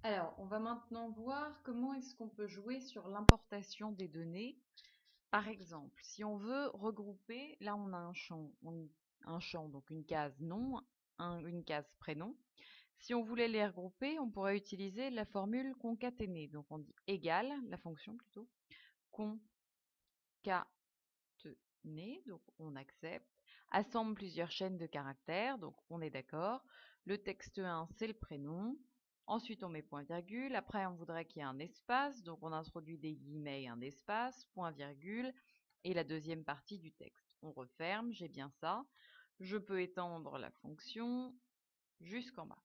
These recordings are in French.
Alors, on va maintenant voir comment est-ce qu'on peut jouer sur l'importation des données. Par exemple, si on veut regrouper, là on a un champ, donc une case nom, une case prénom. Si on voulait les regrouper, on pourrait utiliser la formule concaténer. Donc on dit égale, la fonction plutôt, concaténer, donc on accepte. Assemble plusieurs chaînes de caractères, donc on est d'accord. Le texte 1, c'est le prénom. Ensuite, on met point virgule. Après, on voudrait qu'il y ait un espace, donc on introduit des guillemets et un espace, point virgule, et la deuxième partie du texte. On referme, j'ai bien ça. Je peux étendre la fonction jusqu'en bas,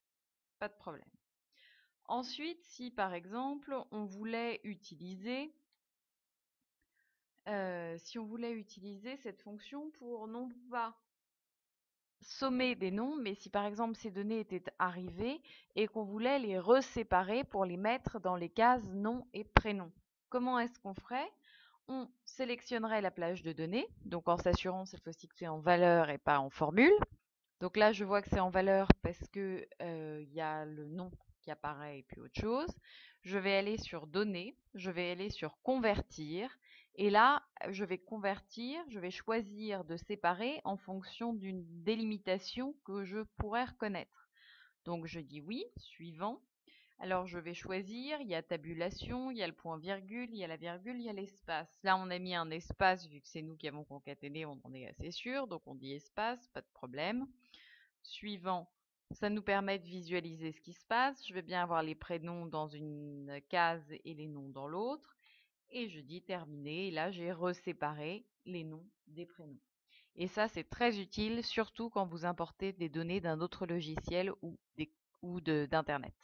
pas de problème. Ensuite, si par exemple, on voulait utiliser cette fonction pour non pas sommer des noms, mais si par exemple ces données étaient arrivées et qu'on voulait les reséparer pour les mettre dans les cases nom et prénom. Comment est-ce qu'on ferait? On sélectionnerait la plage de données, donc en s'assurant cette fois-ci que c'est en valeur et pas en formule. Donc là, je vois que c'est en valeur parce que y a le nom qui apparaît et puis autre chose. Je vais aller sur données, je vais aller sur convertir et là, je vais convertir, je vais choisir de séparer en fonction d'une délimitation que je pourrais reconnaître. Donc je dis oui, suivant. Alors je vais choisir, il y a tabulation, il y a le point virgule, il y a la virgule, il y a l'espace. Là on a mis un espace vu que c'est nous qui avons concaténé, on en est assez sûr, donc on dit espace, pas de problème. Suivant, ça nous permet de visualiser ce qui se passe. Je vais bien avoir les prénoms dans une case et les noms dans l'autre. Et je dis terminé. Et là, j'ai reséparé les noms des prénoms. Et ça, c'est très utile, surtout quand vous importez des données d'un autre logiciel ou d'Internet.